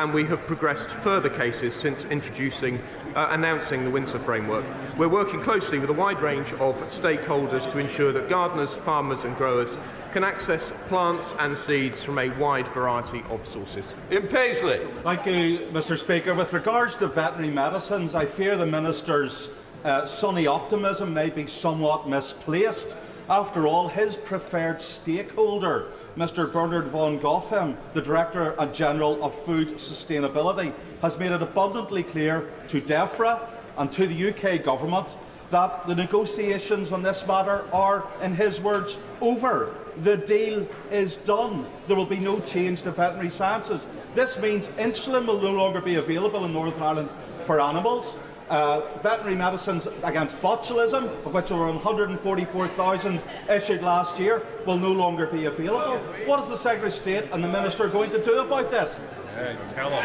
and we have progressed further cases since announcing the Windsor framework. We're working closely with a wide range of stakeholders to ensure that gardeners, farmers and growers can access plants and seeds from a wide variety of sources. Ian Paisley. Thank you, Mr Speaker. With regards to veterinary medicines, I fear the Minister's sunny optimism may be somewhat misplaced. After all, his preferred stakeholder, Mr Bernard von Goffem, the Director General of Food Sustainability, has made it abundantly clear to DEFRA and to the UK Government that the negotiations on this matter are, in his words, over. The deal is done. There will be no change to veterinary sciences. This means insulin will no longer be available in Northern Ireland for animals. Veterinary medicines against botulism, of which there were 144,000 issued last year, will no longer be available. What is the Secretary of State and the Minister going to do about this? Tell him.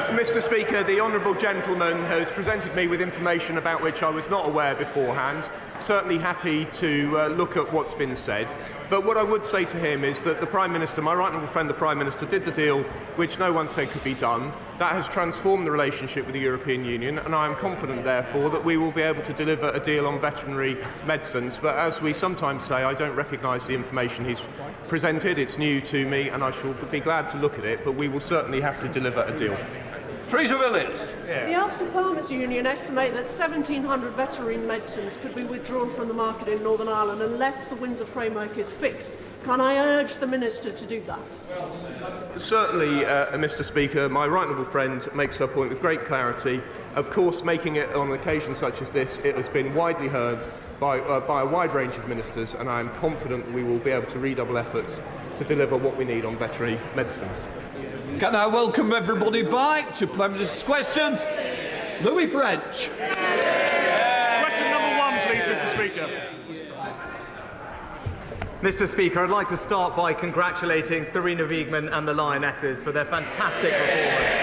Mr Speaker, the honourable gentleman has presented me with information about which I was not aware beforehand. Certainly happy to look at what's been said. But what I would say to him is that the Prime Minister, my right honourable friend the Prime Minister, did the deal which no one said could be done. That has transformed the relationship with the European Union, and I am confident, therefore, that we will be able to deliver a deal on veterinary medicines. But as we sometimes say, I don't recognise the information he's presented. It's new to me, and I shall be glad to look at it, but we will certainly have to deliver a deal. Teresa Willis. The Ulster Farmers Union estimate that 1,700 veterinary medicines could be withdrawn from the market in Northern Ireland unless the Windsor framework is fixed. Can I urge the Minister to do that? Certainly, Mr Speaker, my right honourable friend makes her point with great clarity. Of course, making it on occasions such as this, it has been widely heard by a wide range of ministers, and I am confident we will be able to redouble efforts to deliver what we need on veterinary medicines. Can I welcome everybody back to Prime Minister's questions? Louis French. Question number 1, please, Mr Speaker. Mr Speaker, I'd like to start by congratulating Serena Wiegman and the Lionesses for their fantastic performance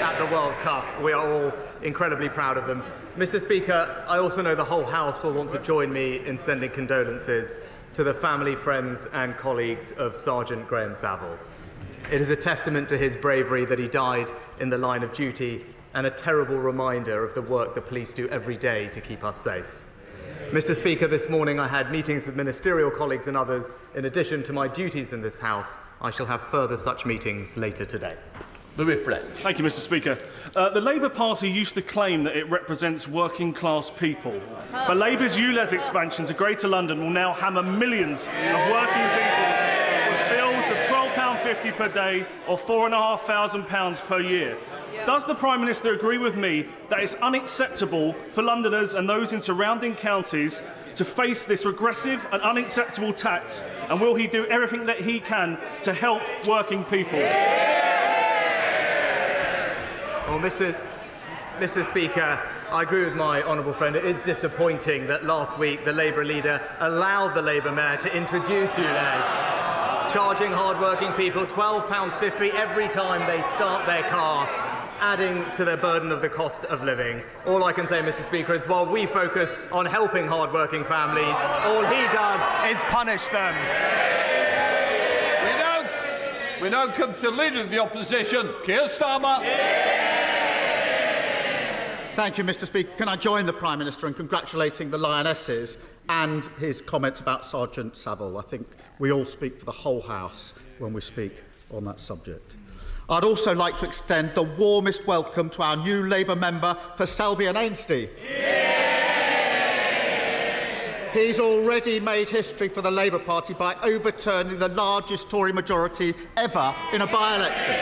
at the World Cup. We are all incredibly proud of them. Mr Speaker, I also know the whole House will want to join me in sending condolences to the family, friends and colleagues of Sergeant Graham Saville. It is a testament to his bravery that he died in the line of duty, and a terrible reminder of the work the police do every day to keep us safe. Mr Speaker, this morning I had meetings with ministerial colleagues and others. In addition to my duties in this House, I shall have further such meetings later today. Louis French. Thank you, Mr Speaker. The Labour Party used to claim that it represents working-class people. But Labour's ULEZ expansion to Greater London will now hammer millions of working people with bills of £12.50 per day or £4,500 per year. Does the Prime Minister agree with me that it's unacceptable for Londoners and those in surrounding counties to face this regressive and unacceptable tax, and will he do everything that he can to help working people? Well, Mr Speaker, I agree with my honourable friend. It is disappointing that last week the Labour leader allowed the Labour mayor to introduce ULEZ, charging hard-working people £12.50 every time they start their car, adding to their burden of the cost of living. All I can say, Mr Speaker, is while we focus on helping hard-working families, all he does is punish them. We now come to the Leader of the Opposition, Keir Starmer. Thank you, Mr Speaker. Can I join the Prime Minister in congratulating the Lionesses and his comments about Sergeant Saville? I think we all speak for the whole House when we speak on that subject. I'd also like to extend the warmest welcome to our new Labour member for Selby and Ainsty. He's already made history for the Labour Party by overturning the largest Tory majority ever in a by-election.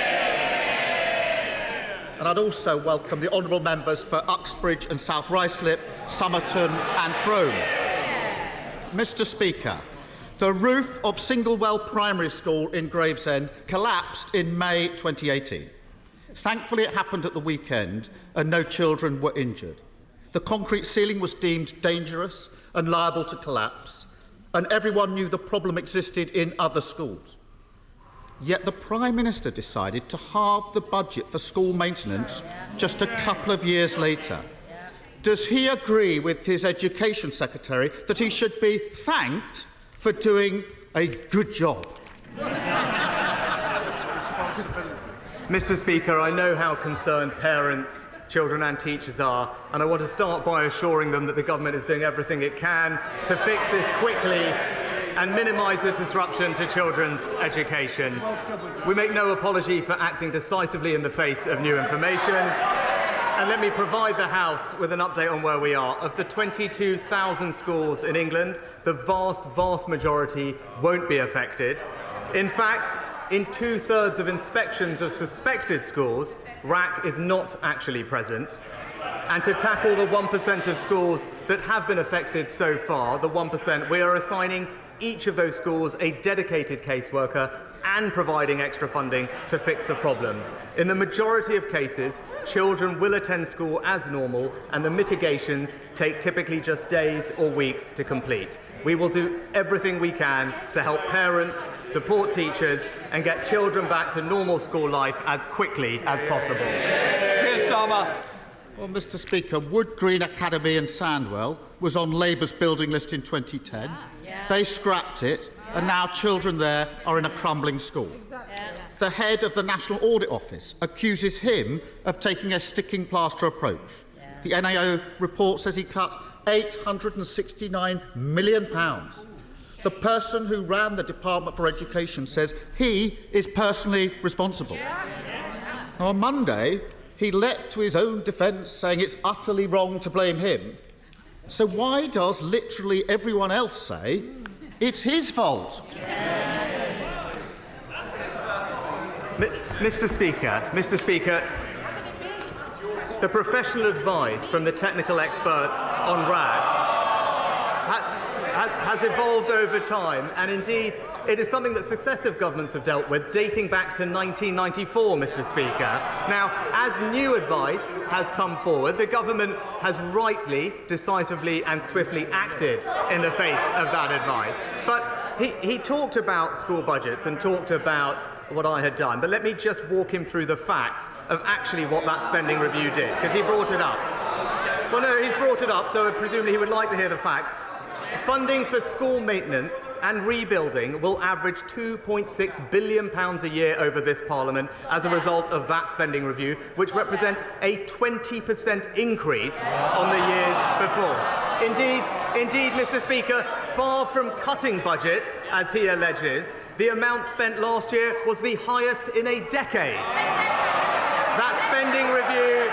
And I'd also welcome the honourable members for Uxbridge and South Ruislip, Somerton and Frome. Mr Speaker, the roof of Singlewell Primary School in Gravesend collapsed in May 2018. Thankfully, it happened at the weekend and no children were injured. The concrete ceiling was deemed dangerous and liable to collapse, and everyone knew the problem existed in other schools. Yet the Prime Minister decided to halve the budget for school maintenance just a couple of years later. Does he agree with his Education Secretary that he should be thanked for doing a good job. Mr. Speaker, I know how concerned parents, children and teachers are, and I want to start by assuring them that the government is doing everything it can to fix this quickly and minimise the disruption to children's education. We make no apology for acting decisively in the face of new information. And let me provide the House with an update on where we are. Of the 22,000 schools in England, the vast majority won't be affected. In fact, in 2/3 of inspections of suspected schools, Raac is not actually present. And to tackle the 1% of schools that have been affected so far, the 1%, we are assigning each of those schools a dedicated caseworker and providing extra funding to fix the problem. In the majority of cases, children will attend school as normal, and the mitigations take typically just days or weeks to complete. We will do everything we can to help parents, support teachers, and get children back to normal school life as quickly as possible. Keir Starmer. Well, Mr. Speaker, Wood Green Academy in Sandwell was on Labour's building list in 2010. They scrapped it, and now children there are in a crumbling school. The head of the National Audit Office accuses him of taking a sticking plaster approach. The NAO report says he cut £869 million. The person who ran the Department for Education says he is personally responsible. Now, on Monday, he leapt to his own defence, saying it's utterly wrong to blame him. So why does literally everyone else say it's his fault? Mr. Speaker, the professional advice from the technical experts on Raac has evolved over time, and indeed it is something that successive governments have dealt with, dating back to 1994, Mr. Speaker. Now, as new advice has come forward, the government has rightly, decisively and swiftly acted in the face of that advice. But he talked about school budgets and talked about what I had done, but let me just walk him through the facts of actually what that spending review did, because he brought it up. Well, no, he's brought it up, so presumably he would like to hear the facts. Funding for school maintenance and rebuilding will average £2.6 billion a year over this Parliament as a result of that spending review, which represents a 20% increase on the years before. Indeed, Mr. Speaker, far from cutting budgets, as he alleges, the amount spent last year was the highest in a decade. That spending review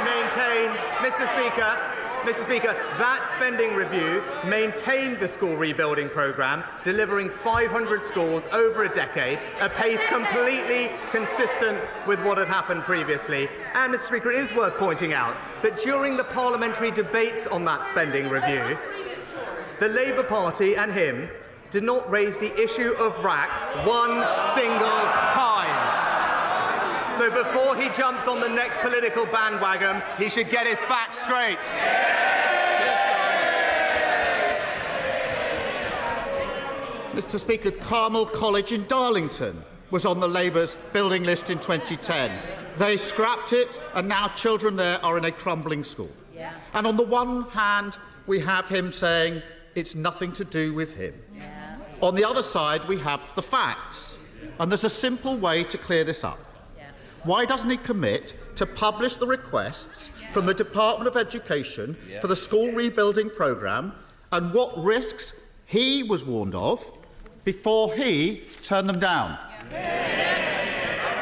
maintained, Mr. Speaker, that spending review maintained the school rebuilding programme, delivering 500 schools over a decade, a pace completely consistent with what had happened previously. And, Mr. Speaker, it is worth pointing out that during the parliamentary debates on that spending review, the Labour Party and him did not raise the issue of Raac one single time. So before he jumps on the next political bandwagon, he should get his facts straight. Mr. Speaker, Carmel College in Darlington was on the Labour's building list in 2010. They scrapped it, and now children there are in a crumbling school. And on the one hand, we have him saying it's nothing to do with him. On the other side, we have the facts. And there's a simple way to clear this up. Why doesn't he commit to publish the requests from the Department of Education for the school rebuilding programme and what risks he was warned of before he turned them down?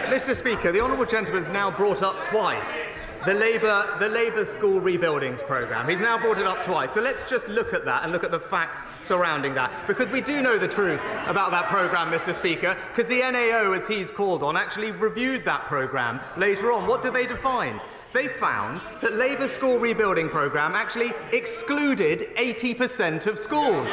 Mr. Speaker, the honourable gentleman has now brought up twice the Labour school rebuildings programme. He's now brought it up twice. So let's just look at that and look at the facts surrounding that, because we do know the truth about that programme, Mr. Speaker, because the NAO, as he's called on, actually reviewed that programme later on. What did they find? They found that Labour's school rebuilding programme actually excluded 80% of schools.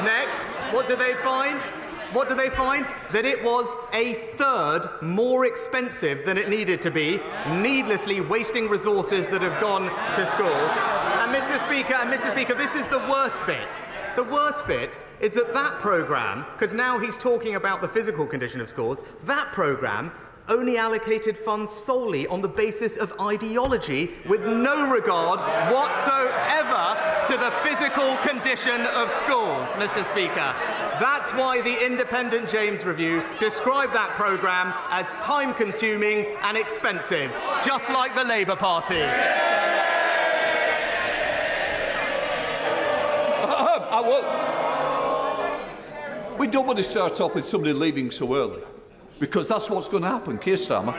Next, what did they find? That it was a third more expensive than it needed to be, needlessly wasting resources that have gone to schools. And Mr. Speaker, this is the worst bit. The worst bit is that programme, because now he's talking about the physical condition of schools, that programme only allocated funds solely on the basis of ideology with no regard whatsoever to the physical condition of schools, Mr. Speaker. That's why the independent James Review described that programme as time-consuming and expensive, just like the Labour Party. We don't want to start off with somebody leaving so early, because that's what's going to happen. Keir Starmer.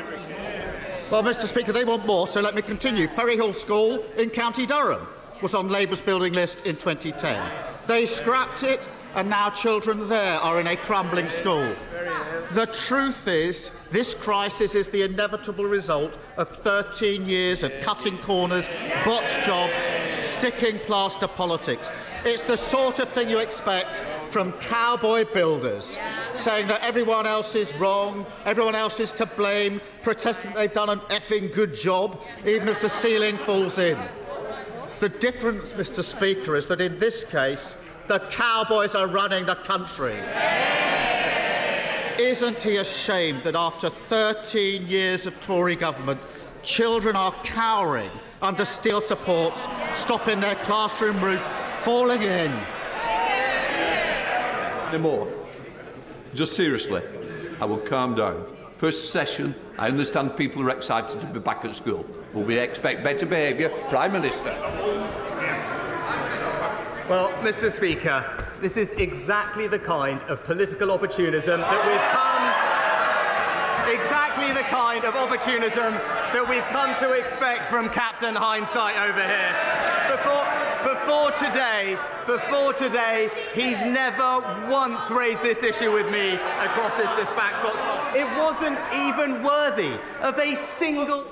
Well, Mr. Speaker, they want more, so let me continue. Ferryhill School in County Durham was on Labour's building list in 2010. They scrapped it, and now children there are in a crumbling school. The truth is, this crisis is the inevitable result of 13 years of cutting corners, botched jobs, sticking plaster politics. It's the sort of thing you expect from cowboy builders, saying that everyone else is wrong, everyone else is to blame, protesting that they've done an effing good job, even if the ceiling falls in. The difference, Mr. Speaker, is that in this case, the cowboys are running the country. Isn't he ashamed that after 13 years of Tory government, children are cowering under steel supports, stopping their classroom roof falling in? No more. Just seriously, I will calm down. First session, I understand people are excited to be back at school, but we expect better behaviour. Prime Minister. Well, Mr. Speaker, this is exactly the kind of political opportunism that we've come to expect from Captain Hindsight over here. Before today, he's never once raised this issue with me across this dispatch box. It wasn't even worthy of a single...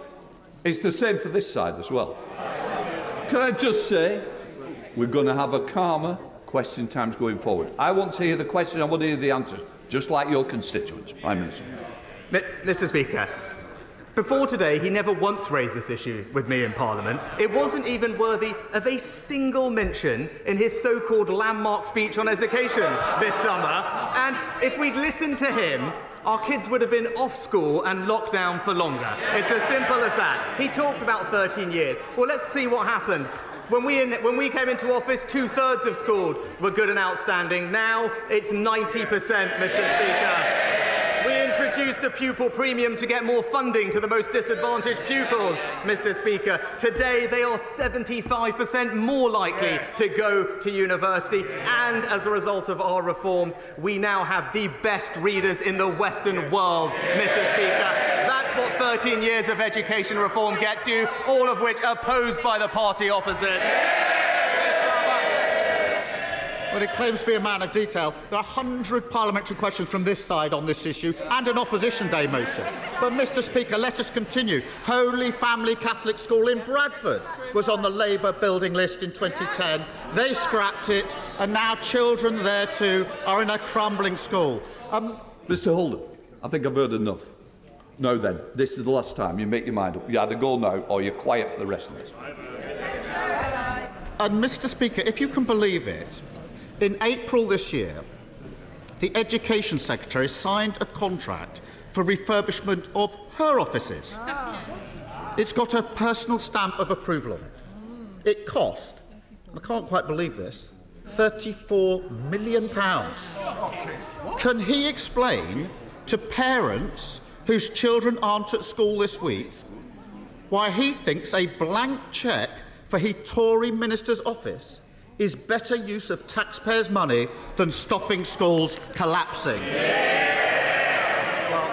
It's the same for this side as well. Can I just say, we're going to have a calmer question times going forward. I want to hear the question, I want to hear the answers, just like your constituents, Prime Minister. Mr. Speaker, before today, he never once raised this issue with me in Parliament. It wasn't even worthy of a single mention in his so-called landmark speech on education this summer. And if we'd listened to him, our kids would have been off school and locked down for longer. It's as simple as that. He talks about 13 years. Well, let's see what happened. When we came into office, 2/3 of schools were good and outstanding. Now it's 90%, Mr. Speaker. We introduced the pupil premium to get more funding to the most disadvantaged pupils, Mr. Speaker. Today, they are 75% more likely to go to university. And as a result of our reforms, we now have the best readers in the Western world, Mr. Speaker. That's what 13 years of education reform gets you, all of which opposed by the party opposite. Well, it claims to be a man of detail. There are 100 parliamentary questions from this side on this issue and an Opposition Day motion. But, Mr. Speaker, let us continue. Holy Family Catholic School in Bradford was on the Labour building list in 2010. They scrapped it, and now children there too are in a crumbling school. Mr. Holden, I think I've heard enough. No, then, this is the last time you make your mind up. You either go now or you're quiet for the rest of us. And, Mr. Speaker, if you can believe it, in April this year, the Education Secretary signed a contract for refurbishment of her offices. It's got a personal stamp of approval on it. It cost, I can't quite believe this, £34 million. Can he explain to parents whose children aren't at school this week why he thinks a blank cheque for his Tory minister's office is better use of taxpayers' money than stopping schools collapsing? Well,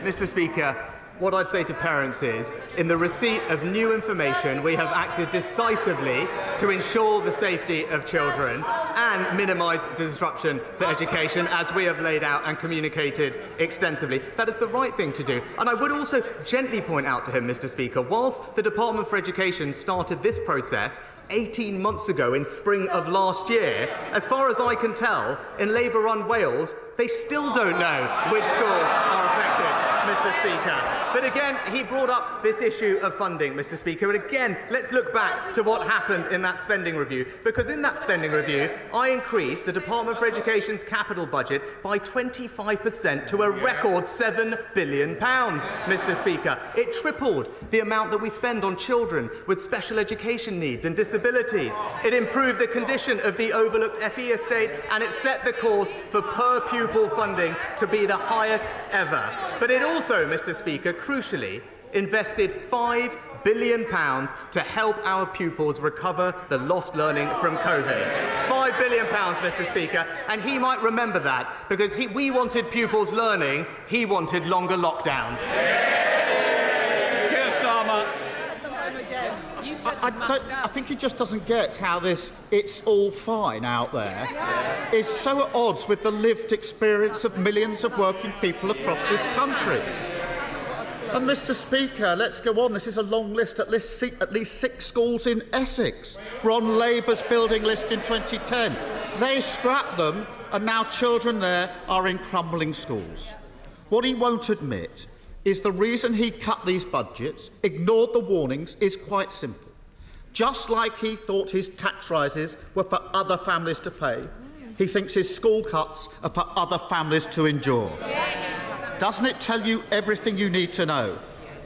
Mr. Speaker, what I'd say to parents is, in the receipt of new information, we have acted decisively to ensure the safety of children and minimise disruption to education, as we have laid out and communicated extensively. That is the right thing to do. And I would also gently point out to him, Mr. Speaker, whilst the Department for Education started this process 18 months ago in spring of last year, as far as I can tell, in Labour-run Wales, they still don't know which schools are affected. Mr. Speaker. But again, he brought up this issue of funding, Mr. Speaker. And again, let's look back to what happened in that spending review. Because in that spending review, I increased the Department for Education's capital budget by 25% to a record £7 billion, Mr. Speaker. It tripled the amount that we spend on children with special education needs and disabilities. It improved the condition of the overlooked FE estate, and it set the course for per-pupil funding to be the highest ever. But it also, Mr. Speaker, crucially, invested £5 billion to help our pupils recover the lost learning from COVID. £5 billion, Mr. Speaker, and he might remember that because we wanted pupils learning, he wanted longer lockdowns. Keir Starmer. I think he just doesn't get how this "it's all fine out there" is so at odds with the lived experience of millions of working people across this country. And Mr. Speaker, let's go on. This is a long list. At least 6 schools in Essex were on Labour's building list in 2010. They scrapped them, and now children there are in crumbling schools. What he won't admit is the reason he cut these budgets, ignored the warnings, is quite simple. Just like he thought his tax rises were for other families to pay, he thinks his school cuts are for other families to endure. Doesn't it tell you everything you need to know?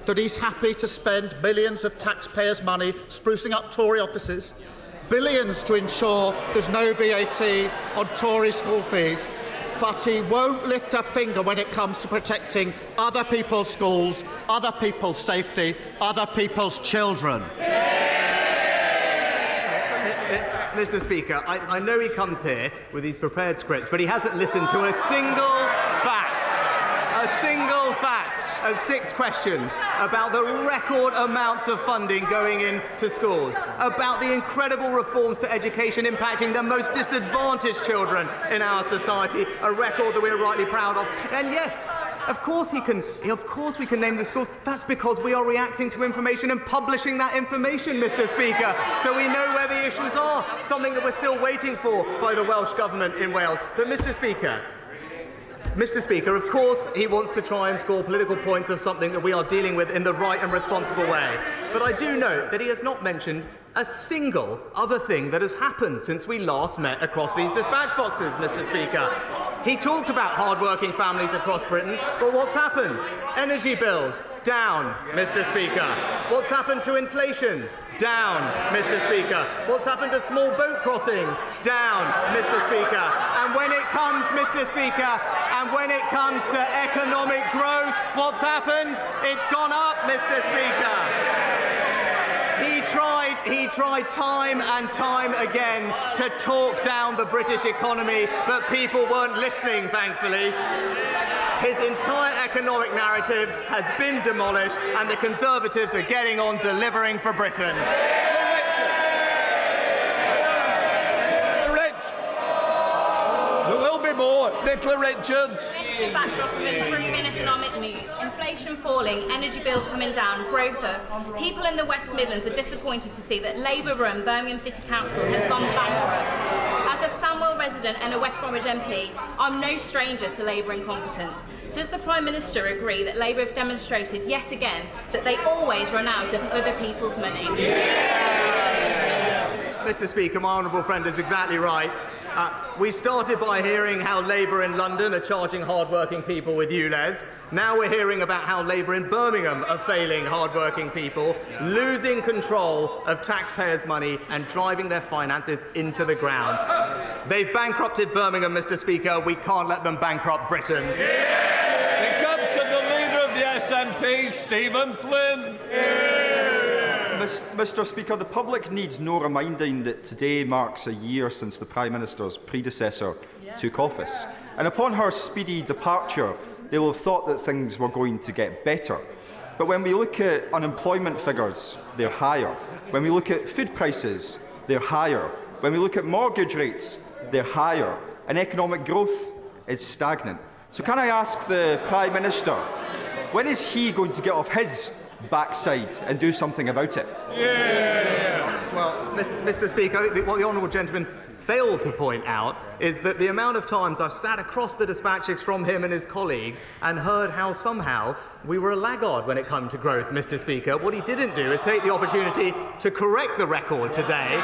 That he's happy to spend millions of taxpayers' money sprucing up Tory offices, billions to ensure there's no VAT on Tory school fees, but he won't lift a finger when it comes to protecting other people's schools, other people's safety, other people's children. Mr. Speaker, I know he comes here with these prepared scripts, but he hasn't listened to a single fact of 6 questions about the record amounts of funding going into schools, about the incredible reforms to education impacting the most disadvantaged children in our society, a record that we're rightly proud of. And yes, of course we can name the schools. That's because we are reacting to information and publishing that information, Mr. Speaker, so we know where the issues are, something that we're still waiting for by the Welsh Government in Wales. But Mr. Speaker, of course he wants to try and score political points of something that we are dealing with in the right and responsible way. But I do note that he has not mentioned a single other thing that has happened since we last met across these dispatch boxes, Mr. Speaker. He talked about hard-working families across Britain, but what's happened? Energy bills, down, Mr. Speaker. What's happened to inflation? Down, Mr. Speaker. What's happened to small boat crossings? Down, Mr. Speaker. And when it comes, Mr. Speaker, and when it comes to economic growth, what's happened? It's gone up, Mr. Speaker. He tried time and time again to talk down the British economy, but people weren't listening, thankfully. His entire economic narrative has been demolished, and the Conservatives are getting on delivering for Britain. There will be more. Nicola Richards. Against a backdrop of improving economic news, inflation falling, energy bills coming down, growth up, people in the West Midlands are disappointed to see that Labour-run Birmingham City Council has gone bankrupt. As a Sandwell resident and a West Bromwich MP, I'm no stranger to Labour incompetence. Does the Prime Minister agree that Labour have demonstrated yet again that they always run out of other people's money? Mr. Speaker, my honourable friend is exactly right. We started by hearing how Labour in London are charging hard-working people with ULEZ. Now we're hearing about how Labour in Birmingham are failing hard-working people, losing control of taxpayers' money and driving their finances into the ground. They've bankrupted Birmingham, Mr. Speaker. We can't let them bankrupt Britain. We come to the leader of the SNP, Stephen Flynn. Mr. Speaker, the public needs no reminding that today marks a year since the Prime Minister's predecessor took office. And upon her speedy departure, they will have thought that things were going to get better. But when we look at unemployment figures, they're higher. When we look at food prices, they're higher. When we look at mortgage rates, they're higher. And economic growth is stagnant. So can I ask the Prime Minister, when is he going to get off his backside and do something about it? Well, Mr. Speaker, I think what the honourable gentleman failed to point out is that the amount of times I've sat across the dispatches from him and his colleagues and heard how somehow we were a laggard when it came to growth, Mr. Speaker. What he didn't do is take the opportunity to correct the record today,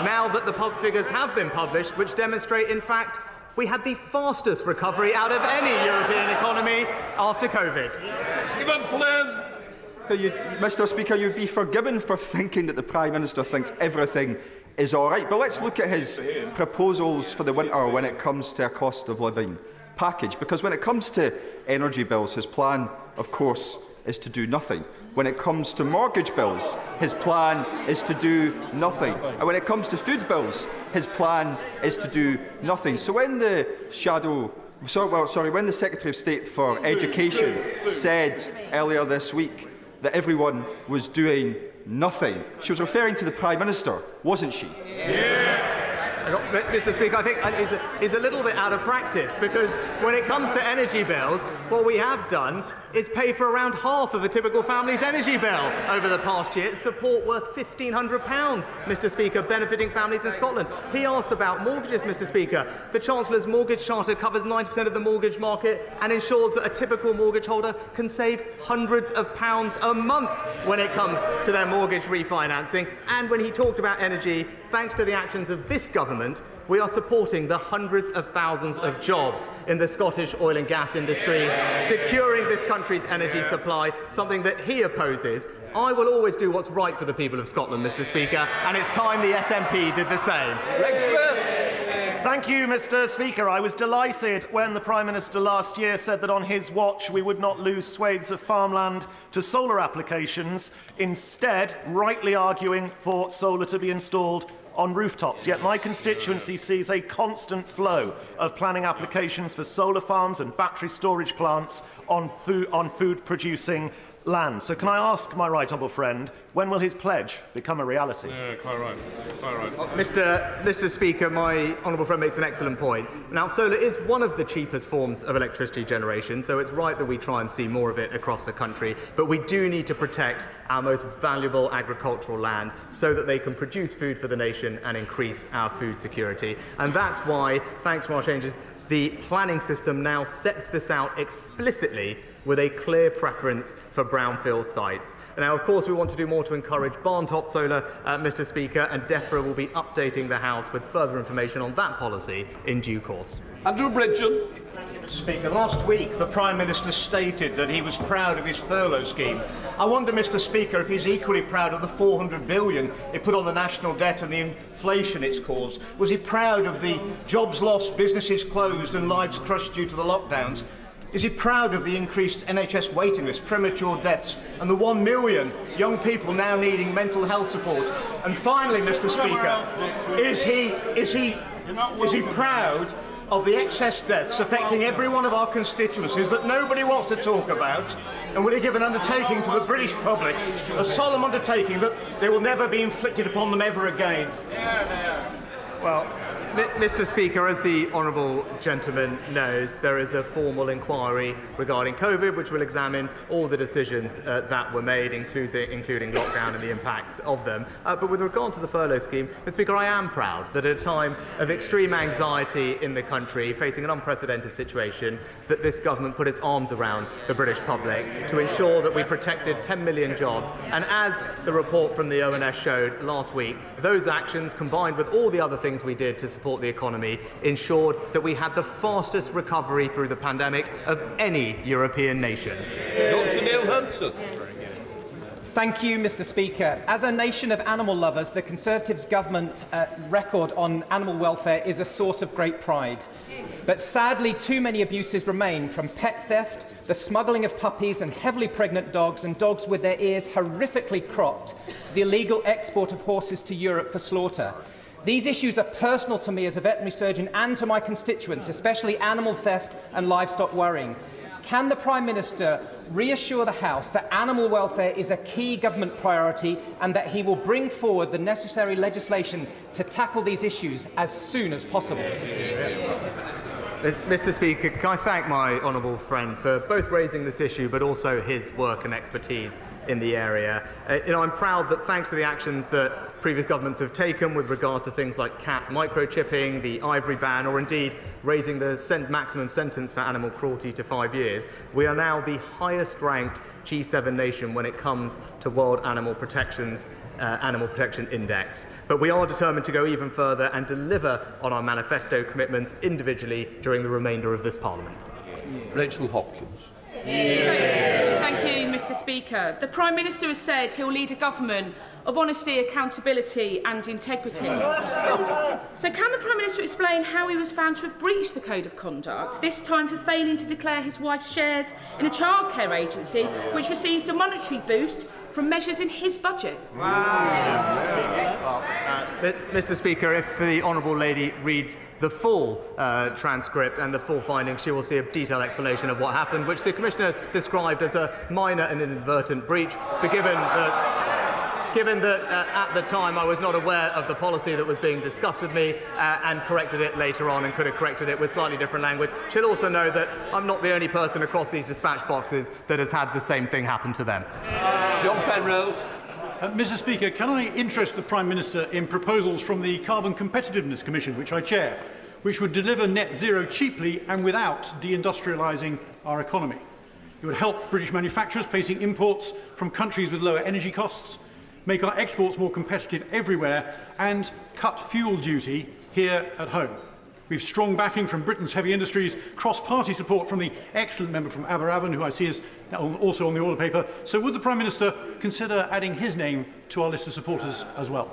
now that the pub figures have been published, which demonstrate, in fact, we had the fastest recovery out of any European economy after COVID. Mr. Speaker, you'd be forgiven for thinking that the Prime Minister thinks everything is all right. But let's look at his proposals for the winter when it comes to a cost of living package. Because when it comes to energy bills, his plan, of course, is to do nothing. When it comes to mortgage bills, his plan is to do nothing. And when it comes to food bills, his plan is to do nothing. So when the when the Secretary of State for Education said earlier this week that everyone was doing nothing, she was referring to the Prime Minister, wasn't she? Mr. Speaker, I think is a little bit out of practice, because when it comes to energy bills, what we have done is pay for around half of a typical family's energy bill over the past year. Support worth £1,500, Mr. Speaker, benefiting families in Scotland. He asks about mortgages, Mr. Speaker. The Chancellor's Mortgage Charter covers 90% of the mortgage market and ensures that a typical mortgage holder can save hundreds of pounds a month when it comes to their mortgage refinancing. And when he talked about energy, thanks to the actions of this government, we are supporting the hundreds of thousands of jobs in the Scottish oil and gas industry, securing this country's energy supply, something that he opposes. I will always do what's right for the people of Scotland, Mr. Speaker, and it's time the SNP did the same. Thank you, Mr. Speaker. I was delighted when the Prime Minister last year said that on his watch we would not lose swathes of farmland to solar applications, instead rightly arguing for solar to be installed on rooftops. Yet my constituency sees a constant flow of planning applications for solar farms and battery storage plants on food-producing land. So can I ask my right honourable friend, when will his pledge become a reality? Yeah, quite right. Mr. Speaker, my honourable friend makes an excellent point. Now, solar is one of the cheapest forms of electricity generation, so it's right that we try and see more of it across the country. But we do need to protect our most valuable agricultural land so that they can produce food for the nation and increase our food security. And that's why, thanks to our changes, the planning system now sets this out explicitly with a clear preference for brownfield sites. Now, of course, we want to do more to encourage barn-top solar, Mr. Speaker, and DEFRA will be updating the House with further information on that policy in due course. Andrew Bridgen. Speaker, last week the Prime Minister stated that he was proud of his furlough scheme. I wonder, Mr. Speaker, if he's equally proud of the 400 billion it put on the national debt and the inflation it's caused. Was he proud of the jobs lost, businesses closed and lives crushed due to the lockdowns? Is he proud of the increased NHS waiting list, premature deaths and the 1 million young people now needing mental health support? And finally, Mr. Speaker, is he proud of the excess deaths affecting every one of our constituencies that nobody wants to talk about? And will he give an undertaking to the British public, a solemn undertaking that they will never be inflicted upon them ever again? Well, Mr. Speaker, as the honourable gentleman knows, there is a formal inquiry regarding COVID which will examine all the decisions that were made, including lockdown and the impacts of them. But with regard to the furlough scheme, Mr. Speaker, I am proud that at a time of extreme anxiety in the country, facing an unprecedented situation, that this government put its arms around the British public to ensure that we protected 10 million jobs. And as the report from the ONS showed last week, those actions, combined with all the other things we did to support the economy, ensured that we had the fastest recovery through the pandemic of any European nation. Dr. Neil Hudson. Thank you, Mr. Speaker. As a nation of animal lovers, the Conservatives' government record on animal welfare is a source of great pride. But sadly, too many abuses remain, from pet theft, the smuggling of puppies and heavily pregnant dogs and dogs with their ears horrifically cropped, to the illegal export of horses to Europe for slaughter. These issues are personal to me as a veterinary surgeon and to my constituents, especially animal theft and livestock worrying. Can the Prime Minister reassure the House that animal welfare is a key government priority and that he will bring forward the necessary legislation to tackle these issues as soon as possible? Mr. Speaker, can I thank my honourable friend for both raising this issue but also his work and expertise in the area. I'm proud that thanks to the actions that previous governments have taken with regard to things like cat microchipping, the ivory ban, or indeed raising the maximum sentence for animal cruelty to 5 years, we are now the highest ranked G7 nation when it comes to World Animal Protection Index. But we are determined to go even further and deliver on our manifesto commitments individually during the remainder of this Parliament. Rachel Hopkins. Thank you, Mr Speaker. The Prime Minister has said he'll lead a government of honesty, accountability and integrity. So can the Prime Minister explain how he was found to have breached the Code of Conduct, this time for failing to declare his wife's shares in a childcare agency which received a monetary boost from measures in his budget? Mr Speaker, if the Honourable Lady reads the full transcript and the full findings, she will see a detailed explanation of what happened, which the Commissioner described as a minor and inadvertent breach. But given that at the time I was not aware of the policy that was being discussed with me and corrected it later on and could have corrected it with slightly different language, she'll also know that I'm not the only person across these dispatch boxes that has had the same thing happen to them. John Penrose. Mr Speaker, can I interest the Prime Minister in proposals from the Carbon Competitiveness Commission, which I chair, which would deliver net zero cheaply and without deindustrialising our economy? It would help British manufacturers placing imports from countries with lower energy costs, make our exports more competitive everywhere and cut fuel duty here at home. We have strong backing from Britain's heavy industries, cross-party support from the excellent member from Aberavon, who I see is also on the order paper. So would the Prime Minister consider adding his name to our list of supporters as well?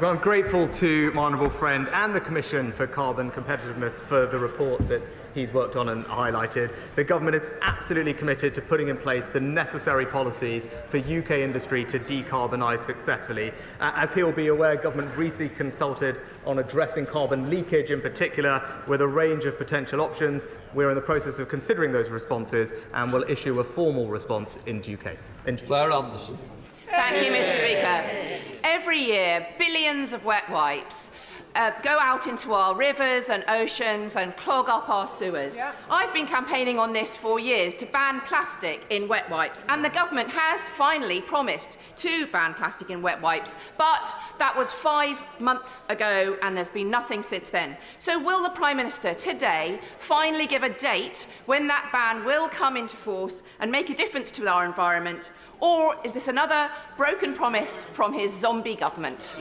Well, I'm grateful to my honourable friend and the Commission for Carbon Competitiveness for the report that he's worked on and highlighted. The government is absolutely committed to putting in place the necessary policies for UK industry to decarbonise successfully. As he'll be aware, government recently consulted on addressing carbon leakage in particular with a range of potential options. We're in the process of considering those responses and will issue a formal response in due case. Claire Anderson. Thank you, Mr Speaker. Every year, billions of wet wipes go out into our rivers and oceans and clog up our sewers. Yeah. I've been campaigning on this for years to ban plastic in wet wipes, and the government has finally promised to ban plastic in wet wipes, but that was 5 months ago and there's been nothing since then. So will the Prime Minister today finally give a date when that ban will come into force and make a difference to our environment? Or is this another broken promise from his zombie government?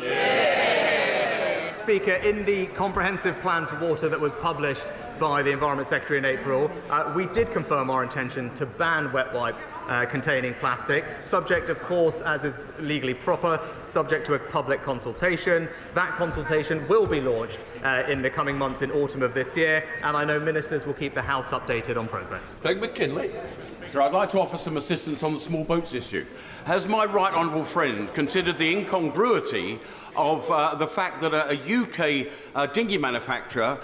Speaker, in the comprehensive plan for water that was published by the Environment Secretary in April, we did confirm our intention to ban wet wipes containing plastic, subject, of course, as is legally proper, subject to a public consultation. That consultation will be launched in the coming months in autumn of this year, and I know ministers will keep the House updated on progress. Craig McKinley. I'd like to offer some assistance on the small boats issue. Has my right honourable friend considered the incongruity of the fact that a UK dinghy manufacturer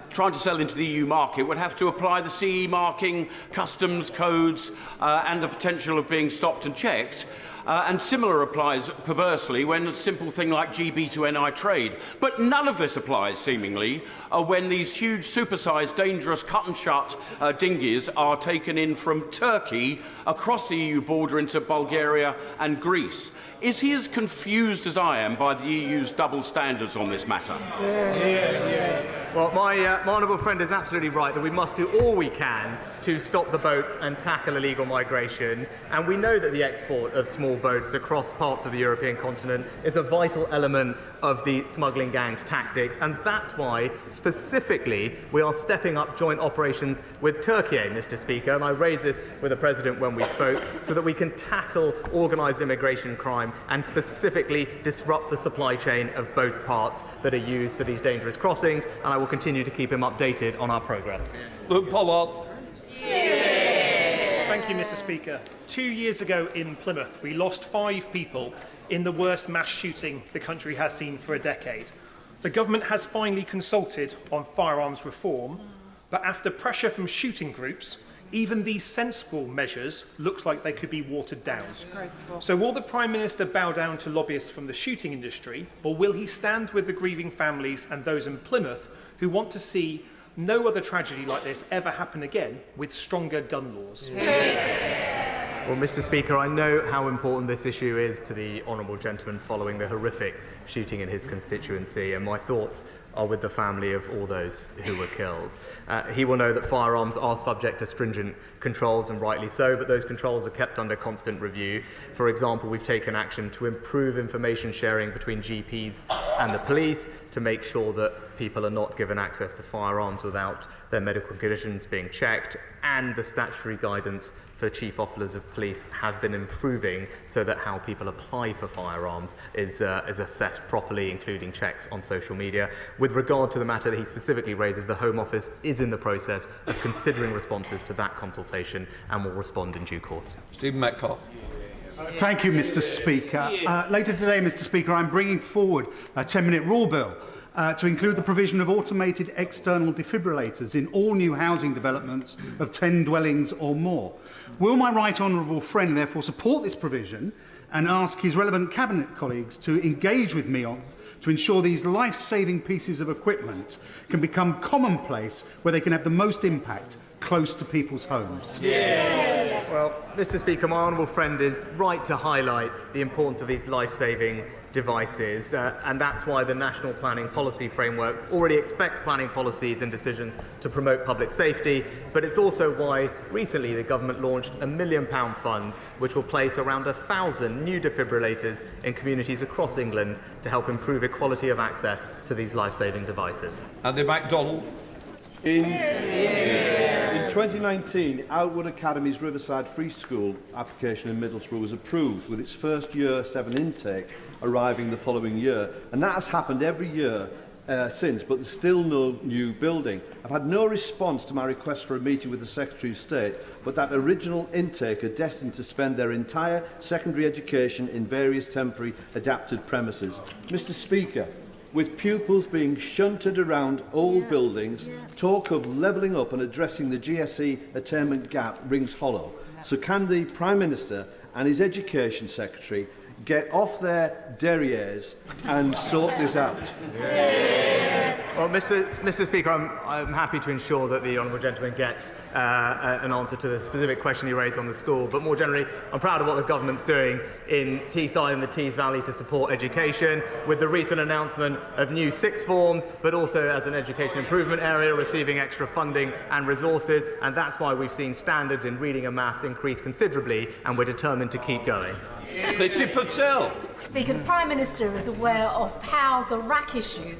trying to sell into the EU market would have to apply the CE marking, customs codes and the potential of being stopped and checked? And similar applies perversely when a simple thing like GB to NI trade. But none of this applies, seemingly, when these huge, supersized, dangerous, cut-and-shut dinghies are taken in from Turkey across the EU border into Bulgaria and Greece. Is he as confused as I am by the EU's double standards on this matter? Well, my honourable friend is absolutely right that we must do all we can to stop the boats and tackle illegal migration. And we know that the export of small boats across parts of the European continent is a vital element of the smuggling gang's tactics. And that's why, specifically, we are stepping up joint operations with Turkey, Mr Speaker. And I raised this with the President when we spoke, so that we can tackle organised immigration crime and specifically disrupt the supply chain of boat parts that are used for these dangerous crossings. And I will continue to keep him updated on our progress. Luke Pollard. Thank you, Mr Speaker. 2 years ago in Plymouth, we lost 5 people in the worst mass shooting the country has seen for a decade. The government has finally consulted on firearms reform, but after pressure from shooting groups, even these sensible measures looks like they could be watered down. So will the Prime Minister bow down to lobbyists from the shooting industry, or will he stand with the grieving families and those in Plymouth who want to see no other tragedy like this ever happen again with stronger gun laws? Well, Mr Speaker, I know how important this issue is to the honourable gentleman following the horrific shooting in his constituency, and my thoughts are with the family of all those who were killed. He will know that firearms are subject to stringent controls, and rightly so, but those controls are kept under constant review. For example, we've taken action to improve information sharing between GPs and the police to make sure that people are not given access to firearms without their medical conditions being checked, and the statutory guidance for chief officers of police have been improving so that how people apply for firearms is assessed properly, including checks on social media. With regard to the matter that he specifically raises, the Home Office is in the process of considering responses to that consultation and will respond in due course. Stephen Metcalfe. Thank you, Mr Speaker. Later today, Mr Speaker, I'm bringing forward a 10-minute rule bill to include the provision of automated external defibrillators in all new housing developments of 10 dwellings or more. Will my right honourable friend therefore support this provision and ask his relevant Cabinet colleagues to engage with me on to ensure these life-saving pieces of equipment can become commonplace where they can have the most impact close to people's homes? Well, Mr Speaker, my honourable friend is right to highlight the importance of these life-saving devices, and that's why the National Planning Policy Framework already expects planning policies and decisions to promote public safety, but it's also why recently the government launched a £1 million fund which will place around 1,000 new defibrillators in communities across England to help improve equality of access to these life-saving devices. Andy MacDonald. In 2019, Outwood Academy's Riverside Free School application in Middlesbrough was approved, with its first Year 7 intake arriving the following year. And that has happened every year since, but there's still no new building. I've had no response to my request for a meeting with the Secretary of State, but that original intake are destined to spend their entire secondary education in various temporary adapted premises. Mr Speaker, with pupils being shunted around old buildings, talk of levelling up and addressing the GCSE attainment gap rings hollow. So can the Prime Minister and his Education Secretary get off their derrieres and sort this out? Well, Mr Speaker, I'm happy to ensure that the honourable gentleman gets an answer to the specific question he raised on the school, but more generally, I'm proud of what the government's doing in Teesside and the Tees Valley to support education, with the recent announcement of new sixth forms, but also as an education improvement area, receiving extra funding and resources, and that's why we've seen standards in reading and maths increase considerably, and we're determined to keep going. Priti Patel. Speaker, the Prime Minister is aware of how the Raac issue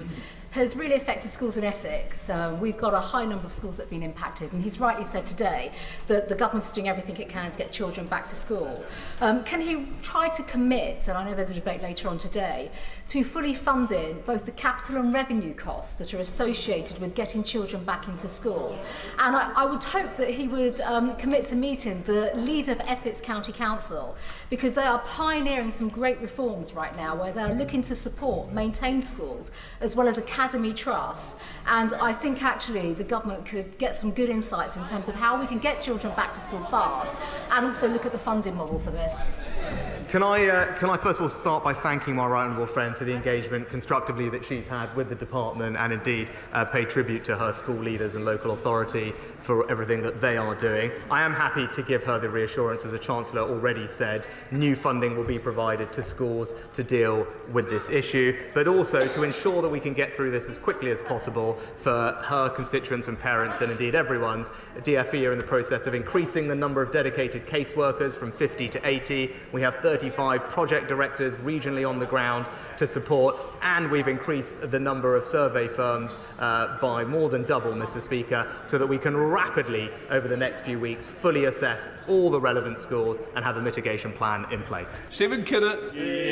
has really affected schools in Essex. We've got a high number of schools that have been impacted, and he's rightly said today that the government's doing everything it can to get children back to school. Can he try to commit, and I know there's a debate later on today, to fully funding both the capital and revenue costs that are associated with getting children back into school? And I would hope that he would commit to meeting the leader of Essex County Council, because they are pioneering some great reforms right now where they're looking to support, maintain schools, as well as academy trusts. And I think actually the government could get some good insights in terms of how we can get children back to school fast, and also look at the funding model for this. Can I first of all start by thanking my right honourable friend for the engagement constructively that she's had with the department, and indeed pay tribute to her school leaders and local authority for everything that they are doing. I am happy to give her the reassurance, as the Chancellor already said, new funding will be provided to schools to deal with this issue, but also to ensure that we can get through this as quickly as possible for her constituents and parents, and indeed everyone's. DFE are in the process of increasing the number of dedicated caseworkers from 50 to 80. We have 35 project directors regionally on the ground to support, and we've increased the number of survey firms by more than double, Mr Speaker, so that we can rapidly, over the next few weeks, fully assess all the relevant schools and have a mitigation plan in place. Stephen Kinnock.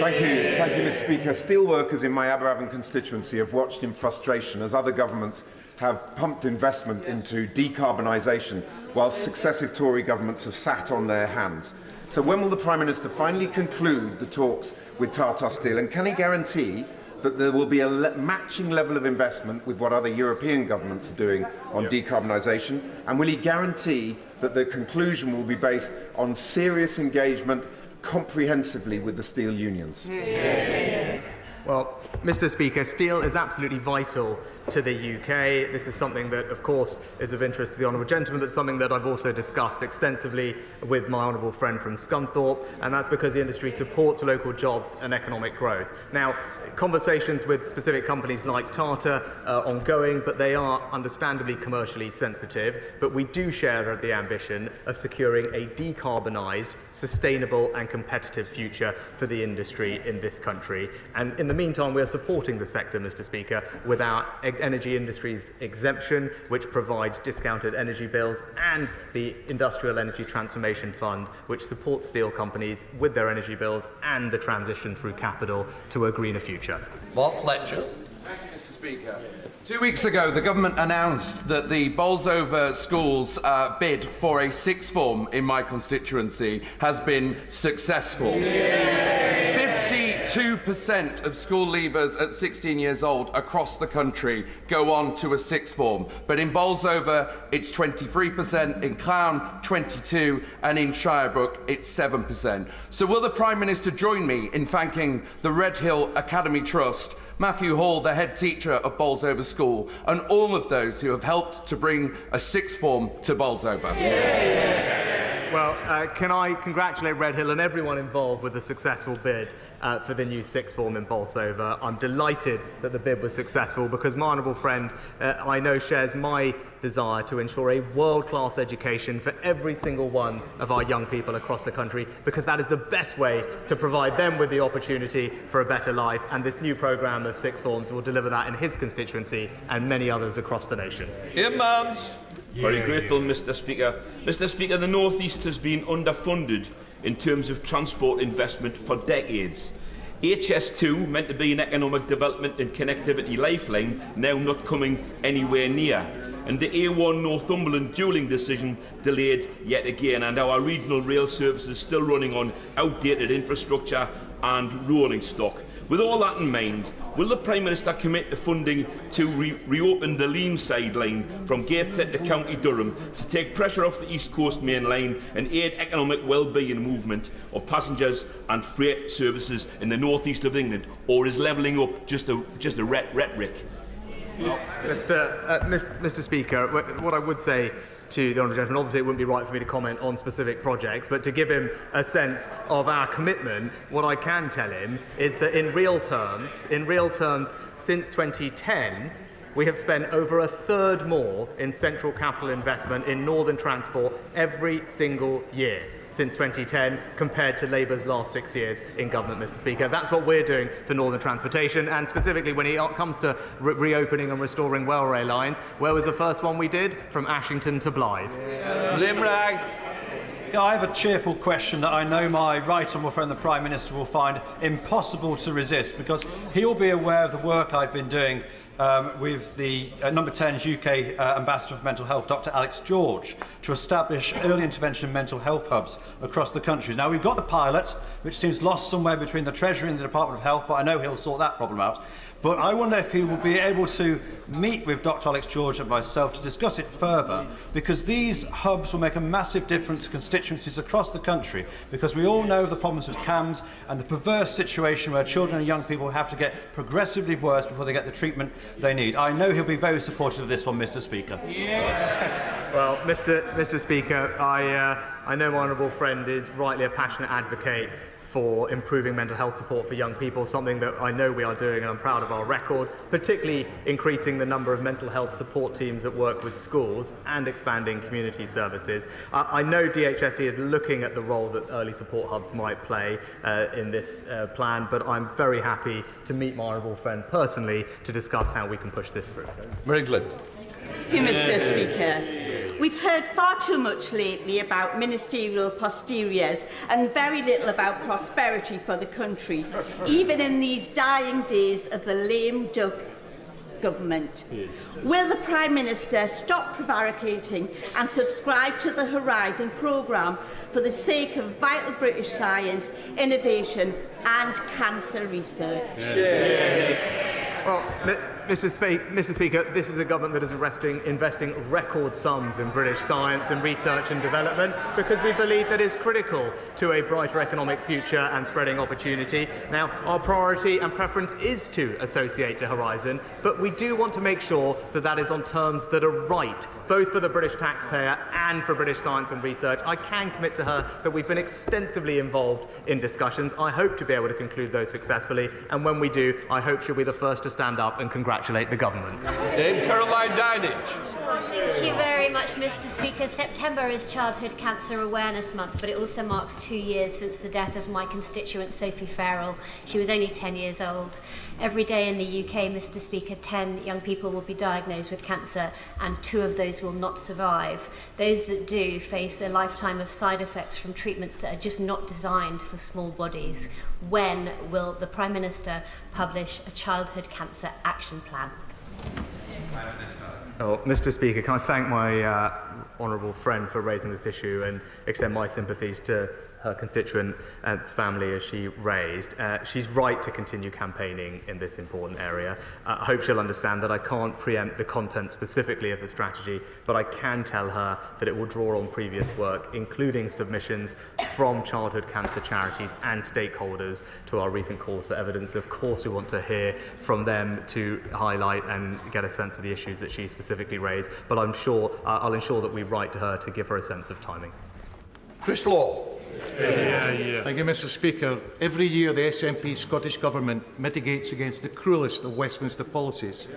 Thank you, Mr Speaker. Steelworkers in my Aberavon constituency have watched in frustration as other governments have pumped investment into decarbonisation, whilst successive Tory governments have sat on their hands. So when will the Prime Minister finally conclude the talks with Tata Steel, and can he guarantee that there will be a matching level of investment with what other European governments are doing on decarbonisation, and will he guarantee that the conclusion will be based on serious engagement comprehensively with the steel unions? Well, Mr Speaker, steel is absolutely vital to the UK. This is something that, of course, is of interest to the honourable gentleman, but something that I've also discussed extensively with my honourable friend from Scunthorpe, and that's because the industry supports local jobs and economic growth. Now, conversations with specific companies like Tata are ongoing, but they are understandably commercially sensitive. But we do share the ambition of securing a decarbonised, sustainable and competitive future for the industry in this country. And in the meantime, we are supporting the sector, Mr Speaker, with our energy industries exemption, which provides discounted energy bills, and the Industrial Energy Transformation Fund, which supports steel companies with their energy bills and the transition through capital to a greener future. Mark Fletcher. Thank you, Mr Speaker. 2 weeks ago, the government announced that the Bolsover School's bid for a sixth form in my constituency has been successful. 52% of school leavers at 16 years old across the country go on to a sixth form. But in Bolsover, it's 23%, in Clown, 22%, and in Shirebrook, it's 7%. So will the Prime Minister join me in thanking the Redhill Academy Trust, Matthew Hall, the head teacher of Bolsover School, and all of those who have helped to bring a sixth form to Bolsover? Well, can I congratulate Redhill and everyone involved with the successful bid for the new sixth form in Bolsover. I'm delighted that the bid was successful because my honourable friend, I know, shares my desire to ensure a world-class education for every single one of our young people across the country, because that is the best way to provide them with the opportunity for a better life, and this new programme of sixth forms will deliver that in his constituency and many others across the nation. Ian Mans. Very grateful, Mr Speaker. Mr Speaker, the North East has been underfunded in terms of transport investment for decades. HS2, meant to be an economic development and connectivity lifeline, now not coming anywhere near. And the A1 Northumberland dualling decision delayed yet again, and our regional rail services still running on outdated infrastructure and rolling stock. With all that in mind, will the Prime Minister commit to funding to reopen the Leamside line from Gateshead to County Durham to take pressure off the East Coast Main Line and aid economic well-being movement of passengers and freight services in the north east of England, or is levelling up just a rhetoric? Well, Mr Speaker, what I would say to the honourable gentleman, obviously it wouldn't be right for me to comment on specific projects, but to give him a sense of our commitment, what I can tell him is that in real terms, since 2010, we have spent over a third more in central capital investment in northern transport every single year since 2010 compared to Labour's last 6 years in government, Mr Speaker. That's what we're doing for northern transportation, and specifically when it comes to reopening and restoring railway lines, where was the first one we did? From Ashington to Blythe. Limrag. Yeah, I have a cheerful question that I know my right honourable friend the Prime Minister will find impossible to resist, because he will be aware of the work I've been doing with the Number 10's UK Ambassador for Mental Health, Dr Alex George, to establish early intervention mental health hubs across the country. Now, we've got the pilot, which seems lost somewhere between the Treasury and the Department of Health, but I know he'll sort that problem out. But I wonder if he will be able to meet with Dr Alex George and myself to discuss it further, because these hubs will make a massive difference to constituencies across the country, because we all know the problems with CAMS and the perverse situation where children and young people have to get progressively worse before they get the treatment they need. I know he'll be very supportive of this one, Mr Speaker. Well, Mr Speaker, I know my honourable friend is rightly a passionate advocate for improving mental health support for young people, something that I know we are doing, and I'm proud of our record, particularly increasing the number of mental health support teams that work with schools and expanding community services. I know DHSE is looking at the role that early support hubs might play in this plan, but I'm very happy to meet my honourable friend personally to discuss how we can push this through. Mary Glynn. Thank you, Mr Speaker. We've heard far too much lately about ministerial posteriors and very little about prosperity for the country, even in these dying days of the lame duck government. Will the Prime Minister stop prevaricating and subscribe to the Horizon programme for the sake of vital British science, innovation and cancer research? Well, Mr. Speaker, this is a government that is investing record sums in British science and research and development because we believe that is critical to a brighter economic future and spreading opportunity. Now, our priority and preference is to associate to Horizon, but we do want to make sure that that is on terms that are right, both for the British taxpayer and for British science and research. I can commit to her that we've been extensively involved in discussions. I hope to be able to conclude those successfully, and when we do, I hope she'll be the first to stand up and congratulate the government. Caroline Dinich. Thank you very much, Mr. Speaker. September is Childhood Cancer Awareness Month, but it also marks 2 years since the death of my constituent Sophie Farrell. She was only 10 years old. Every day in the UK, Mr. Speaker, 10 young people will be diagnosed with cancer, and 2 of those will not survive. Those that do face a lifetime of side effects from treatments that are just not designed for small bodies. When will the Prime Minister publish a childhood cancer action plan? Oh, Mr. Speaker, can I thank my honourable friend for raising this issue and extend my sympathies to her constituent and family as she raised. She's right to continue campaigning in this important area. I hope she'll understand that I can't preempt the content specifically of the strategy, but I can tell her that it will draw on previous work, including submissions from childhood cancer charities and stakeholders to our recent calls for evidence. Of course, we want to hear from them to highlight and get a sense of the issues that she specifically raised, but I'm sure I'll ensure that we write to her to give her a sense of timing. Chris Law. Thank you, Mr. Speaker. Every year, the SNP Scottish Government mitigates against the cruelest of Westminster policies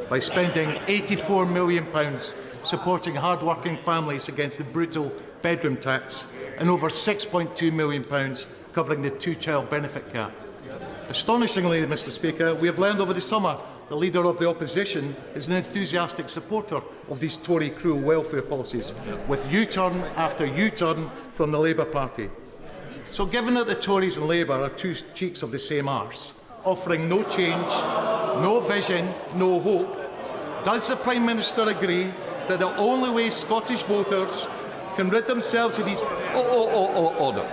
by spending £84 million supporting hard-working families against the brutal bedroom tax and over £6.2 million covering the 2-child benefit cap. Astonishingly, Mr. Speaker, we have learned over the summer the Leader of the Opposition is an enthusiastic supporter of these Tory cruel welfare policies, with U-turn after U-turn from the Labour Party. So given that the Tories and Labour are 2 cheeks of the same arse, offering no change, no vision, no hope, does the Prime Minister agree that the only way Scottish voters can rid themselves of these... Order.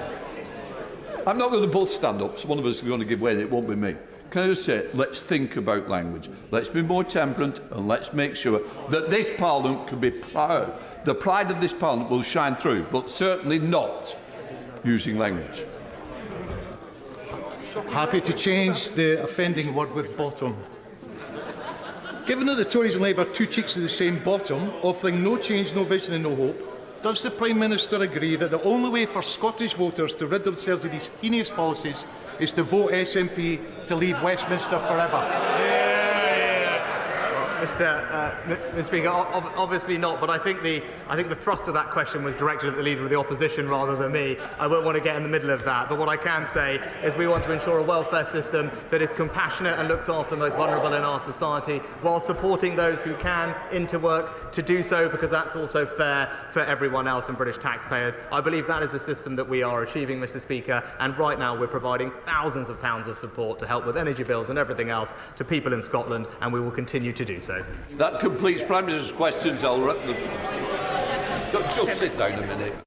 I'm not going to both stand up, so one of us is going to give way and it won't be me. Can I just say, let's think about language. Let's be more temperate and let's make sure that this Parliament can be proud. The pride of this Parliament will shine through, but certainly not using language. Happy to change the offending word with bottom. Given that the Tories and Labour are 2 cheeks of the same bottom, offering no change, no vision and no hope, does the Prime Minister agree that the only way for Scottish voters to rid themselves of these heinous policies is to vote SNP to leave Westminster forever? Mr. Speaker, obviously not, but I think the thrust of that question was directed at the Leader of the Opposition rather than me. I won't want to get in the middle of that, but what I can say is we want to ensure a welfare system that is compassionate and looks after the most vulnerable in our society, while supporting those who can into work to do so, because that's also fair for everyone else and British taxpayers. I believe that is a system that we are achieving, Mr. Speaker, and right now we're providing thousands of pounds of support to help with energy bills and everything else to people in Scotland, and we will continue to do so. That completes Prime Minister's questions. Just sit down a minute.